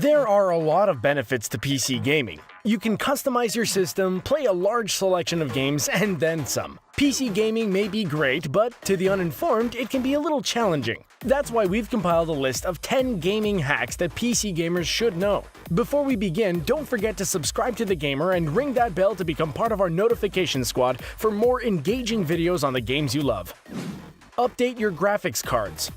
There are a lot of benefits to PC gaming. You can customize your system, play a large selection of games, and then some. PC gaming may be great, but to the uninformed, it can be a little challenging. That's why we've compiled a list of 10 gaming hacks that PC gamers should know. Before we begin, don't forget to subscribe to The Gamer and ring that bell to become part of our notification squad for more engaging videos on the games you love. Update your graphics cards.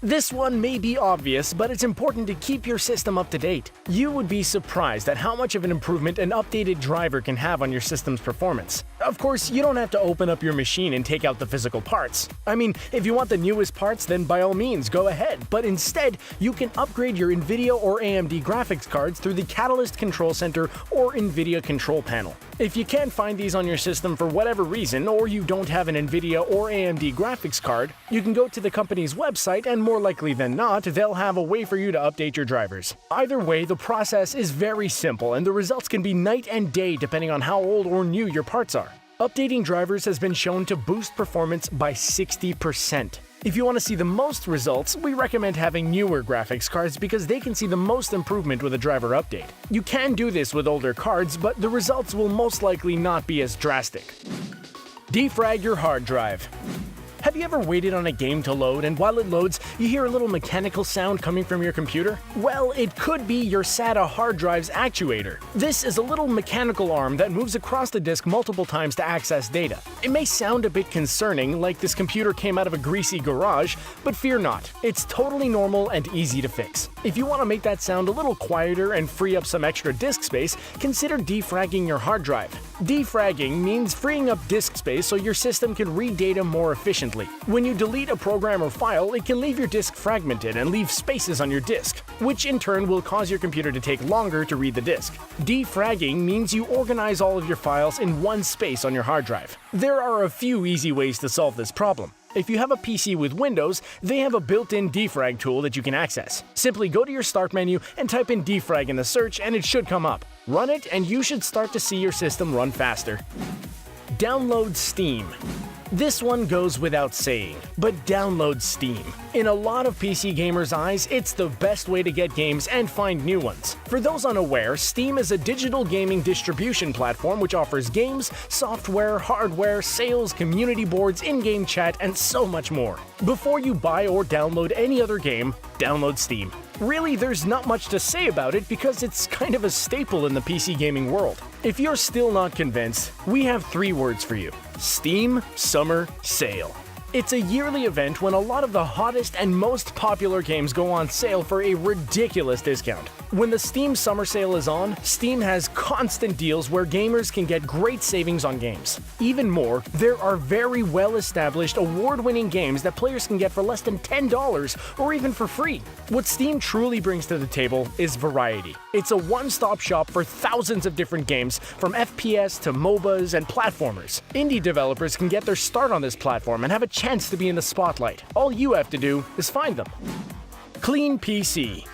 This one may be obvious, but it's important to keep your system up to date. You would be surprised at how much of an improvement an updated driver can have on your system's performance. Of course, you don't have to open up your machine and take out the physical parts. I mean, if you want the newest parts, then by all means, go ahead. But instead, you can upgrade your NVIDIA or AMD graphics cards through the Catalyst Control Center or NVIDIA Control Panel. If you can't find these on your system for whatever reason, or you don't have an NVIDIA or AMD graphics card, you can go to the company's website and more likely than not, they'll have a way for you to update your drivers. Either way, the process is very simple and the results can be night and day depending on how old or new your parts are. Updating drivers has been shown to boost performance by 60%. If you want to see the most results, we recommend having newer graphics cards because they can see the most improvement with a driver update. You can do this with older cards, but the results will most likely not be as drastic. Defrag your hard drive. Have you ever waited on a game to load and while it loads, you hear a little mechanical sound coming from your computer? Well, it could be your SATA hard drive's actuator. This is a little mechanical arm that moves across the disk multiple times to access data. It may sound a bit concerning, like this computer came out of a greasy garage, but fear not. It's totally normal and easy to fix. If you want to make that sound a little quieter and free up some extra disk space, consider defragging your hard drive. Defragging means freeing up disk space so your system can read data more efficiently. When you delete a program or file, it can leave your disk fragmented and leave spaces on your disk, which in turn will cause your computer to take longer to read the disk. Defragging means you organize all of your files in one space on your hard drive. There are a few easy ways to solve this problem. If you have a PC with Windows, they have a built-in defrag tool that you can access. Simply go to your Start menu and type in defrag in the search and it should come up. Run it and you should start to see your system run faster. Download Steam. This one goes without saying, but download Steam. In a lot of PC gamers' eyes, it's the best way to get games and find new ones. For those unaware, Steam is a digital gaming distribution platform which offers games, software, hardware, sales, community boards, in-game chat, and so much more. Before you buy or download any other game, download Steam. Really, there's not much to say about it because it's kind of a staple in the PC gaming world. If you're still not convinced, we have 3 words for you: Steam Summer Sale. It's a yearly event when a lot of the hottest and most popular games go on sale for a ridiculous discount. When the Steam Summer Sale is on, Steam has constant deals where gamers can get great savings on games. Even more, there are very well-established award-winning games that players can get for less than $10 or even for free. What Steam truly brings to the table is variety. It's a one-stop shop for thousands of different games, from FPS to MOBAs and platformers. Indie developers can get their start on this platform and have a chance to be in the spotlight. All you have to do is find them. Clean PC.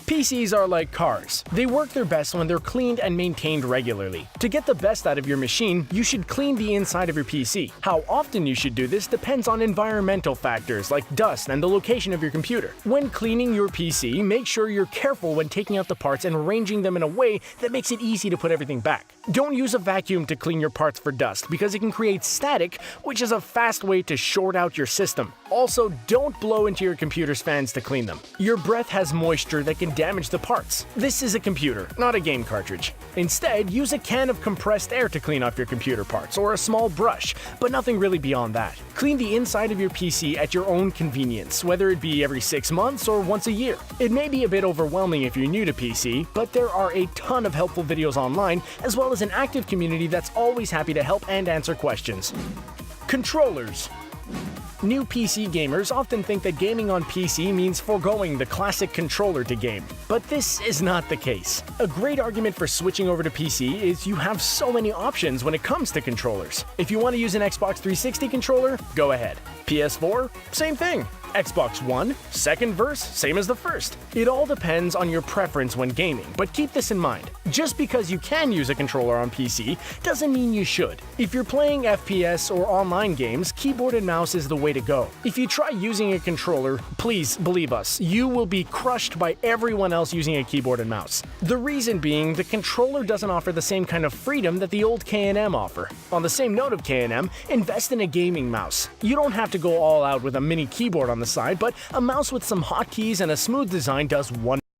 PCs are like cars. They work their best when they're cleaned and maintained regularly. To get the best out of your machine, you should clean the inside of your PC. How often you should do this depends on environmental factors like dust and the location of your computer. When cleaning your PC, make sure you're careful when taking out the parts and arranging them in a way that makes it easy to put everything back. Don't use a vacuum to clean your parts for dust because it can create static, which is a fast way to short out your system. Also, don't blow into your computer's fans to clean them. Your breath has moisture that can damage the parts. This is a computer, not a game cartridge. Instead, use a can of compressed air to clean off your computer parts, or a small brush, but nothing really beyond that. Clean the inside of your PC at your own convenience, whether it be every 6 months or once a year. It may be a bit overwhelming if you're new to PC, but there are a ton of helpful videos online, as well as an active community that's always happy to help and answer questions. Controllers. New PC gamers often think that gaming on PC means foregoing the classic controller to game, but this is not the case. A great argument for switching over to PC is you have so many options when it comes to controllers. If you want to use an Xbox 360 controller, go ahead. PS4? Same thing. Xbox One, second verse, same as the first. It all depends on your preference when gaming, but keep this in mind. Just because you can use a controller on PC doesn't mean you should. If you're playing FPS or online games, keyboard and mouse is the way to go. If you try using a controller, please believe us, you will be crushed by everyone else using a keyboard and mouse. The reason being, the controller doesn't offer the same kind of freedom that the old K&M offer. On the same note of K&M, invest in a gaming mouse. You don't have to go all out with a mini keyboard on the side, but a mouse with some hotkeys and a smooth design does wonders.